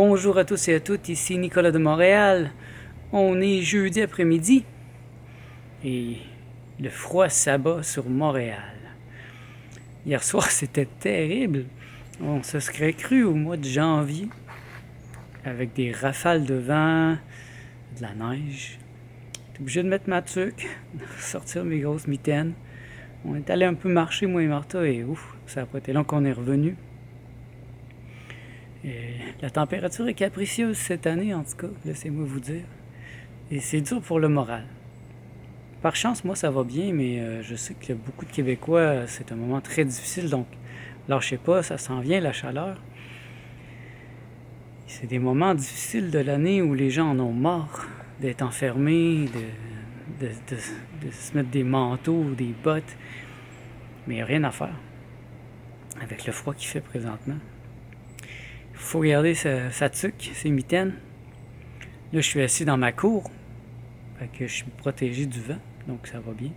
Bonjour à tous et à toutes, ici Nicolas de Montréal. On est jeudi après-midi et le froid s'abat sur Montréal. Hier soir, c'était terrible. On se serait cru au mois de janvier avec des rafales de vent, de la neige. J'étais obligé de mettre ma tuque, de sortir mes grosses mitaines. On est allé un peu marcher, moi et Martha, et ouf, ça n'a pas été long qu'on est revenu. Et la température est capricieuse cette année, en tout cas, laissez-moi vous dire. Et c'est dur pour le moral. Par chance, moi, ça va bien, mais je sais que beaucoup de Québécois, c'est un moment très difficile, donc lâchez pas, ça s'en vient, la chaleur. C'est des moments difficiles de l'année où les gens en ont marre d'être enfermés, de se mettre des manteaux ou des bottes. Mais il n'y a rien à faire avec le froid qu'il fait présentement. Il faut garder sa tuque, ses mitaines. Là, je suis assis dans ma cour, fait que je suis protégé du vent, donc ça va bien.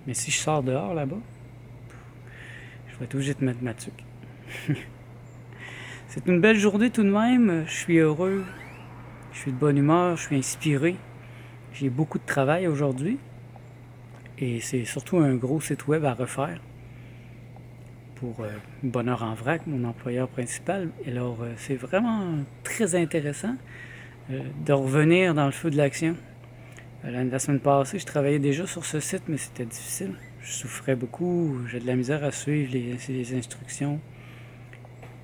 Mais si je sors dehors là-bas, je vais être obligé de mettre ma tuque. C'est une belle journée tout de même, je suis heureux, je suis de bonne humeur, je suis inspiré. J'ai beaucoup de travail aujourd'hui et c'est surtout un gros site web à refaire pour Bonheur en Vrac, mon employeur principal. Et alors, c'est vraiment très intéressant de revenir dans le feu de l'action. La semaine passée, je travaillais déjà sur ce site, mais c'était difficile. Je souffrais beaucoup, j'ai de la misère à suivre les instructions.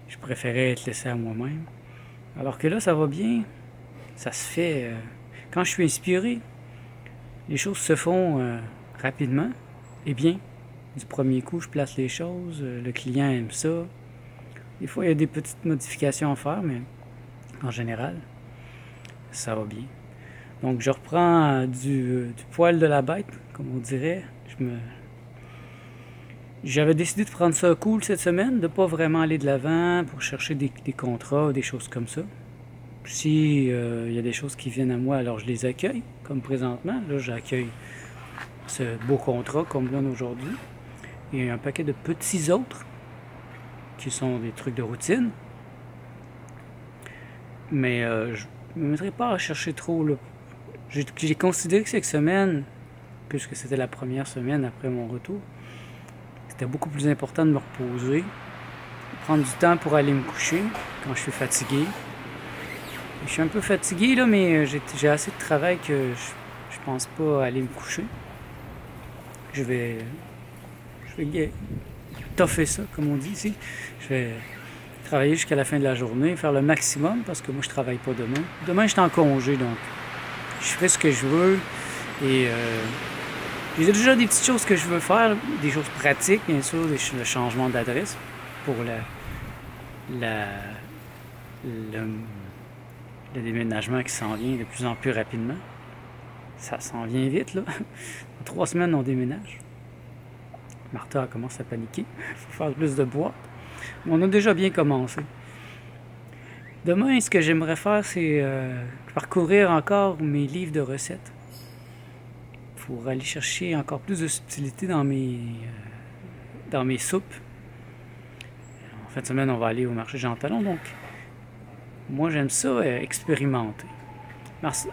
Je préférais être laissé à moi-même. Alors que là, ça va bien. Ça se fait. Quand je suis inspiré, les choses se font rapidement et bien. Du premier coup, je place les choses, le client aime ça. Des fois, il y a des petites modifications à faire, mais en général, ça va bien. Donc, je reprends du poil de la bête, comme on dirait. J'avais décidé de prendre ça cool cette semaine, de ne pas vraiment aller de l'avant pour chercher des contrats ou des choses comme ça. Si il y a des choses qui viennent à moi, alors je les accueille, comme présentement. Là, j'accueille ce beau contrat comme là aujourd'hui. Et un paquet de petits autres qui sont des trucs de routine. Mais je ne me mettrai pas à chercher trop. J'ai considéré que cette semaine, puisque c'était la première semaine après mon retour, c'était beaucoup plus important de me reposer, prendre du temps pour aller me coucher quand je suis fatigué. Je suis un peu fatigué là, mais j'ai assez de travail que je pense pas aller me coucher. Je vais toffer ça, comme on dit ici. Je vais travailler jusqu'à la fin de la journée, faire le maximum, parce que moi, je travaille pas demain. Demain, je suis en congé, donc je ferai ce que je veux. Et j'ai déjà des petites choses que je veux faire, des choses pratiques, bien sûr, le changement d'adresse pour le déménagement qui s'en vient de plus en plus rapidement. Ça s'en vient vite, là. En 3 semaines, on déménage. Martha commence à paniquer. Il faut faire plus de bois. Mais on a déjà bien commencé. Demain, ce que j'aimerais faire, c'est parcourir encore mes livres de recettes pour aller chercher encore plus de subtilité dans mes soupes. En fin de semaine, on va aller au marché Jean Talon, donc moi, j'aime ça, expérimenter.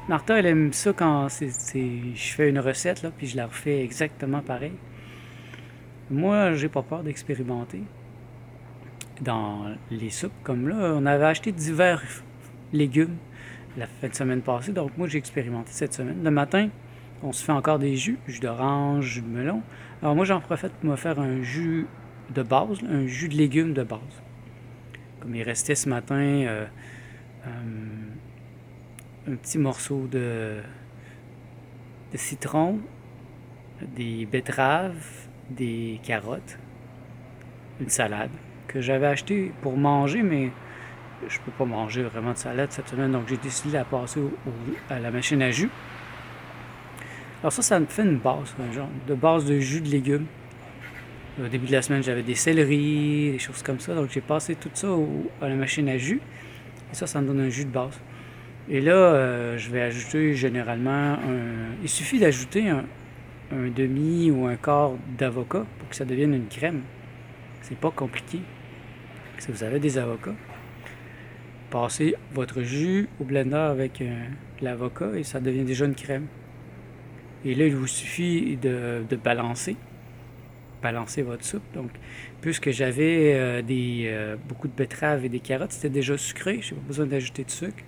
Martha, elle aime ça quand je fais une recette, là, puis je la refais exactement pareil. Moi, j'ai pas peur d'expérimenter. Dans les soupes, comme là, on avait acheté divers légumes la fin de semaine passée, donc moi, j'ai expérimenté cette semaine. Le matin, on se fait encore des jus d'orange, jus de melon. Alors moi, j'en profite pour me faire un jus de base, un jus de légumes de base. Comme il restait ce matin un petit morceau de citron, des betteraves, des carottes, une salade que j'avais acheté pour manger, mais je peux pas manger vraiment de salade cette semaine, donc j'ai décidé de la passer à la machine à jus. Alors ça me fait une base, un genre de base de jus de légumes. Au début de la semaine, j'avais des céleris, des choses comme ça, donc j'ai passé tout ça à la machine à jus, et ça me donne un jus de base. Et là, je vais ajouter généralement il suffit d'ajouter un demi ou un quart d'avocat pour que ça devienne une crème. C'est pas compliqué. Si vous avez des avocats, passez votre jus au blender avec l'avocat et ça devient déjà une crème. Et là, il vous suffit de balancer votre soupe. Donc, puisque j'avais beaucoup de betteraves et des carottes, c'était déjà sucré. Je n'ai pas besoin d'ajouter de sucre.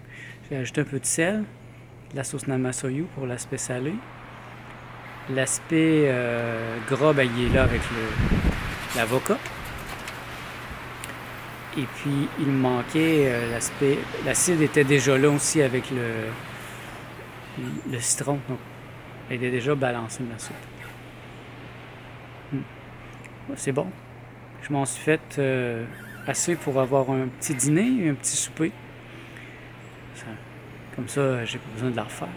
J'ai ajouté un peu de sel, de la sauce Namasoyu pour l'aspect salé. L'aspect gras, ben, il est là avec l'avocat. Et puis, il me manquait l'aspect... L'acide était déjà là aussi avec le citron. Donc, il est déjà balancé ma soupe. C'est bon. Je m'en suis fait assez pour avoir un petit dîner et un petit souper. Comme ça, j'ai pas besoin de la refaire.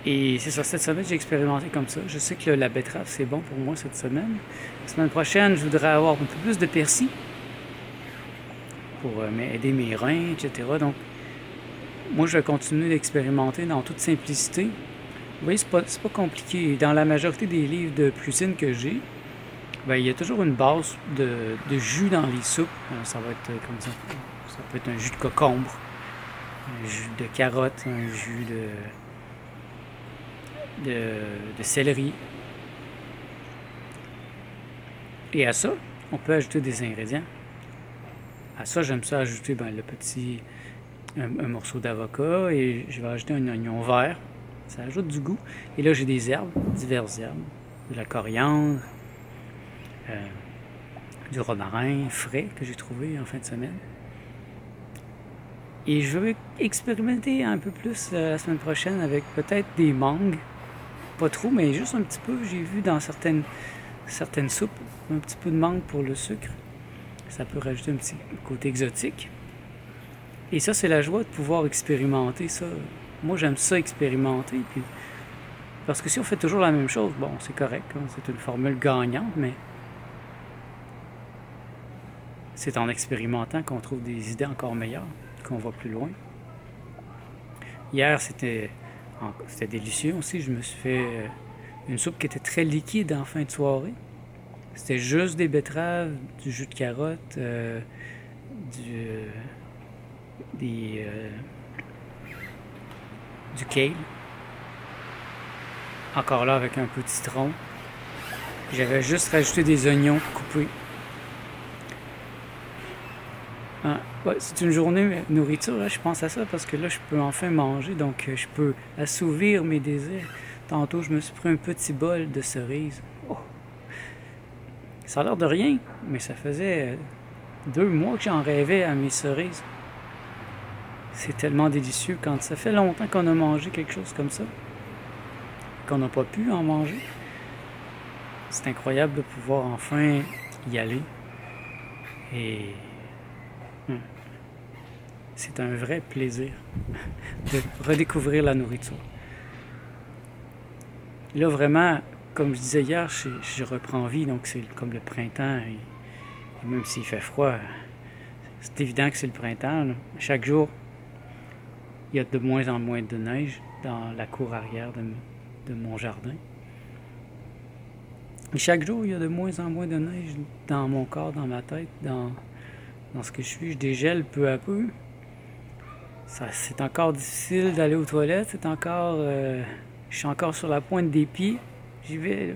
Et c'est ça, cette semaine, j'ai expérimenté comme ça. Je sais que la betterave, c'est bon pour moi cette semaine. La semaine prochaine, je voudrais avoir un peu plus de persil pour aider mes reins, etc. Donc, moi, je vais continuer d'expérimenter dans toute simplicité. Vous voyez, c'est pas compliqué. Dans la majorité des livres de cuisine que j'ai, ben, il y a toujours une base de jus dans les soupes. Ça va être comme ça. Ça peut être un jus de concombre, un jus de carotte, un jus de céleri. Et à ça, on peut ajouter des ingrédients. À ça, j'aime ça ajouter un morceau d'avocat et je vais ajouter un oignon vert. Ça ajoute du goût. Et là, j'ai des herbes, diverses herbes. De la coriandre, du romarin frais que j'ai trouvé en fin de semaine. Et je vais expérimenter un peu plus la semaine prochaine avec peut-être des mangues. Pas trop, mais juste un petit peu. J'ai vu dans certaines soupes un petit peu de mangue pour le sucre. Ça peut rajouter un petit côté exotique. Et ça, c'est la joie de pouvoir expérimenter ça. Moi, j'aime ça expérimenter. Puis, parce que si on fait toujours la même chose, bon, c'est correct. Hein, c'est une formule gagnante, mais c'est en expérimentant qu'on trouve des idées encore meilleures, qu'on va plus loin. Hier, c'était délicieux aussi. Je me suis fait une soupe qui était très liquide en fin de soirée. C'était juste des betteraves, du jus de carotte, du kale. Encore là avec un peu de citron. J'avais juste rajouté des oignons coupés. Ah, ouais, c'est une journée nourriture, là, je pense à ça parce que là je peux enfin manger, donc je peux assouvir mes désirs. Tantôt je me suis pris un petit bol de cerises. Oh. Ça a l'air de rien, mais ça faisait 2 mois que j'en rêvais à mes cerises. C'est tellement délicieux quand ça fait longtemps qu'on a mangé quelque chose comme ça, qu'on n'a pas pu en manger. C'est incroyable de pouvoir enfin y aller. Et c'est un vrai plaisir de redécouvrir la nourriture. Là, vraiment, comme je disais hier, je reprends vie, donc c'est comme le printemps. Et même s'il fait froid, c'est évident que c'est le printemps. Là. Chaque jour, il y a de moins en moins de neige dans la cour arrière de mon jardin. Et chaque jour, il y a de moins en moins de neige dans mon corps, dans ma tête, dans ce que je suis. Je dégèle peu à peu. C'est encore difficile d'aller aux toilettes. Je suis encore sur la pointe des pieds. J'y vais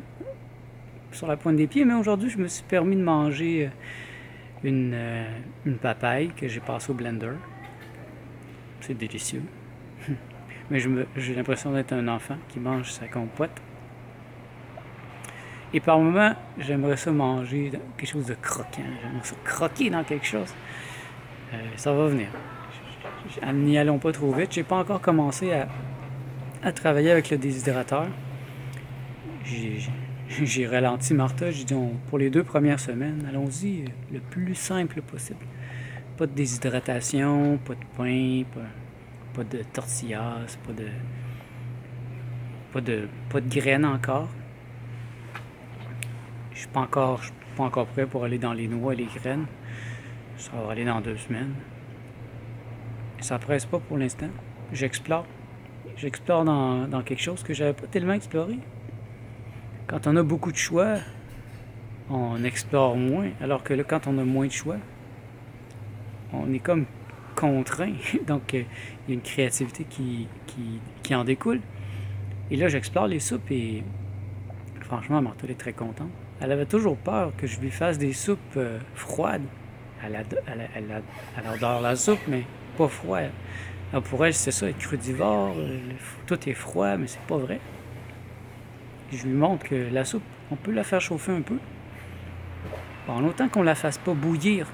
sur la pointe des pieds, mais aujourd'hui, je me suis permis de manger une papaye que j'ai passée au blender. C'est délicieux. Mais j'ai l'impression d'être un enfant qui mange sa compote. Et par moments, j'aimerais ça manger quelque chose de croquant. J'aimerais ça croquer dans quelque chose. Ça va venir. N'y allons pas trop vite. J'ai pas encore commencé à travailler avec le déshydrateur. J'ai ralenti Martha. J'ai dit, pour les 2 premières semaines, allons-y le plus simple possible. Pas de déshydratation, pas de pain, pas de tortillas, pas de graines encore. Je suis pas encore prêt pour aller dans les noix et les graines. Ça va aller dans 2 semaines. Ça presse pas pour l'instant. J'explore. J'explore dans quelque chose que j'avais pas tellement exploré. Quand on a beaucoup de choix, on explore moins. Alors que là, quand on a moins de choix, on est comme contraint. Donc, il y a une créativité qui en découle. Et là, j'explore les soupes et franchement, Martha est très contente. Elle avait toujours peur que je lui fasse des soupes froides. Elle adore la soupe, mais pas froide. Alors pour elle, c'est ça, être crudivore, tout est froid, mais c'est pas vrai. Je lui montre que la soupe, on peut la faire chauffer un peu. Bon, autant qu'on la fasse pas bouillir.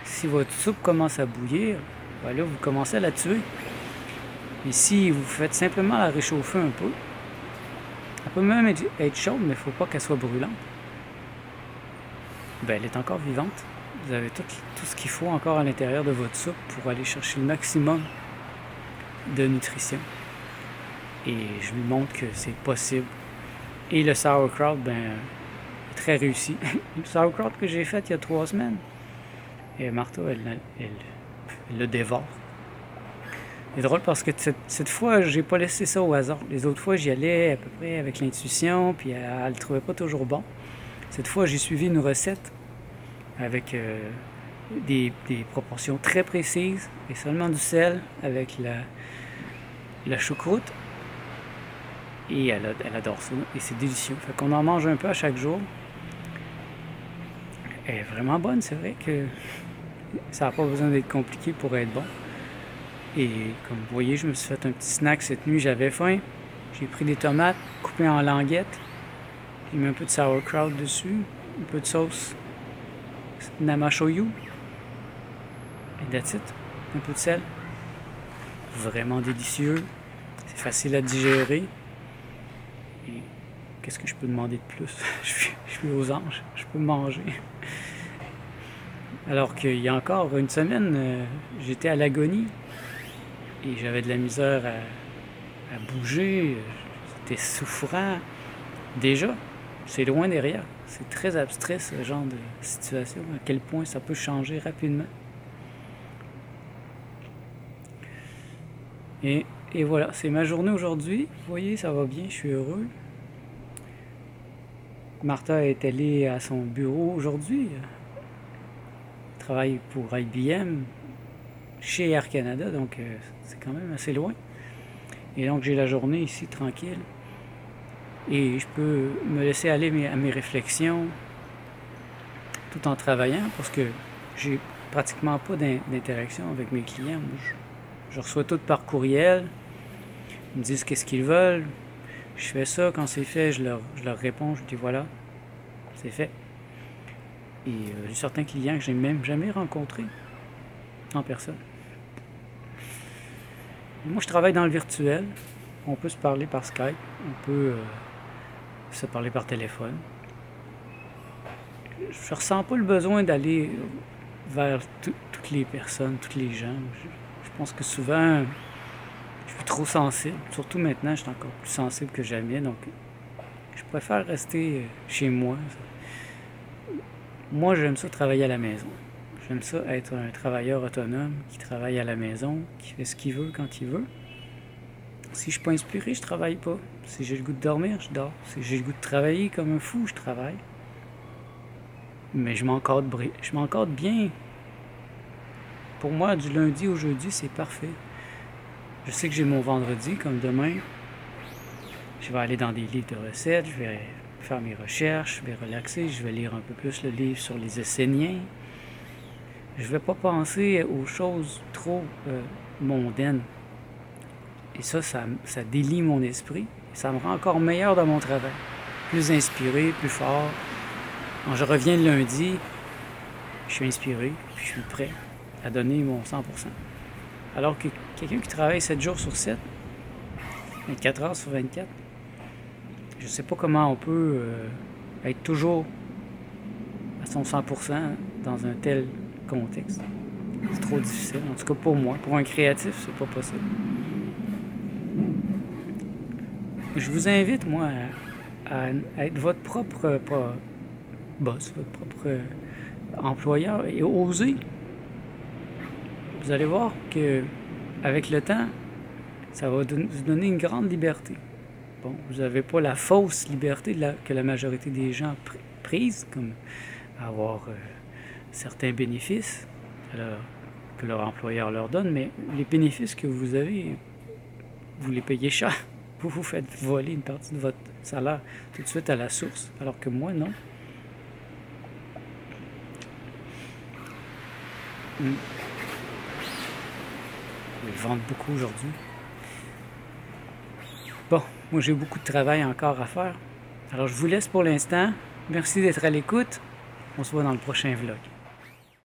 Si votre soupe commence à bouillir, ben là, vous commencez à la tuer. Et si vous faites simplement la réchauffer un peu, elle peut même être chaude, mais il ne faut pas qu'elle soit brûlante. Ben, elle est encore vivante. Vous avez tout ce qu'il faut encore à l'intérieur de votre soupe pour aller chercher le maximum de nutrition. Et je lui montre que c'est possible. Et le sauerkraut, ben, très réussi. Le sauerkraut que j'ai fait il y a 3 semaines. Et Martha, elle le dévore. C'est drôle parce que cette fois, j'ai pas laissé ça au hasard. Les autres fois, j'y allais à peu près avec l'intuition, puis elle le trouvait pas toujours bon. Cette fois, j'ai suivi une recette avec des proportions très précises et seulement du sel avec la choucroute. Et elle adore ça et c'est délicieux. Fait qu'on en mange un peu à chaque jour. Elle est vraiment bonne, c'est vrai que ça n'a pas besoin d'être compliqué pour être bon. Et comme vous voyez, je me suis fait un petit snack cette nuit, j'avais faim. J'ai pris des tomates coupées en languettes. J'ai mis un peu de sauerkraut dessus, un peu de sauce namashoyu. Et that's it. Un peu de sel. Vraiment délicieux. C'est facile à digérer. Et qu'est-ce que je peux demander de plus? Je suis aux anges. Je peux manger. Alors qu'il y a encore une semaine, j'étais à l'agonie. Et j'avais de la misère à bouger. C'était souffrant. Déjà, c'est loin derrière. C'est très abstrait ce genre de situation. À quel point ça peut changer rapidement. Et voilà, c'est ma journée aujourd'hui. Vous voyez, ça va bien, je suis heureux. Martha est allée à son bureau aujourd'hui. Elle travaille pour IBM chez Air Canada, donc c'est quand même assez loin. Et donc j'ai la journée ici tranquille. Et je peux me laisser aller à mes réflexions tout en travaillant parce que j'ai pratiquement pas d'interaction avec mes clients. Moi, je reçois tout par courriel. Ils me disent qu'est-ce qu'ils veulent. Je fais ça. Quand c'est fait, je leur réponds. Je dis voilà, c'est fait. Et j'ai certains clients que j'ai même jamais rencontrés en personne. Moi, je travaille dans le virtuel. On peut se parler par Skype. On peut se parler par téléphone. Je ressens pas le besoin d'aller vers toutes les personnes, tous les gens. Je pense que souvent, je suis trop sensible. Surtout maintenant, je suis encore plus sensible que jamais. Donc, je préfère rester chez moi. Moi, j'aime ça travailler à la maison. J'aime ça être un travailleur autonome qui travaille à la maison, qui fait ce qu'il veut quand il veut. Si je suis pas inspiré, je travaille pas. Si j'ai le goût de dormir, je dors. Si j'ai le goût de travailler comme un fou, je travaille. Mais je m'encadre bien. Pour moi, du lundi au jeudi, c'est parfait. Je sais que j'ai mon vendredi, comme demain. Je vais aller dans des livres de recettes, je vais faire mes recherches, je vais relaxer, je vais lire un peu plus le livre sur les Esséniens. Je ne vais pas penser aux choses trop mondaines. Et ça délie mon esprit. Ça me rend encore meilleur dans mon travail. Plus inspiré, plus fort. Quand je reviens le lundi, je suis inspiré, puis je suis prêt à donner mon 100%. Alors que quelqu'un qui travaille 7 jours sur 7, 24 heures sur 24, je ne sais pas comment on peut être toujours à son 100% dans un tel contexte. C'est trop difficile. En tout cas pour moi. Pour un créatif, c'est pas possible. Je vous invite, moi, à être votre propre boss, votre propre employeur et oser. Vous allez voir que avec le temps, ça va vous donner une grande liberté. Bon, vous n'avez pas la fausse liberté que la majorité des gens prise, comme avoir certains bénéfices. Alors, que leur employeur leur donne, mais les bénéfices que vous avez, vous les payez cher. Vous vous faites voler une partie de votre salaire tout de suite à la source, alors que moi, non. Ils vendent beaucoup aujourd'hui. Bon, moi j'ai beaucoup de travail encore à faire. Alors je vous laisse pour l'instant. Merci d'être à l'écoute. On se voit dans le prochain vlog.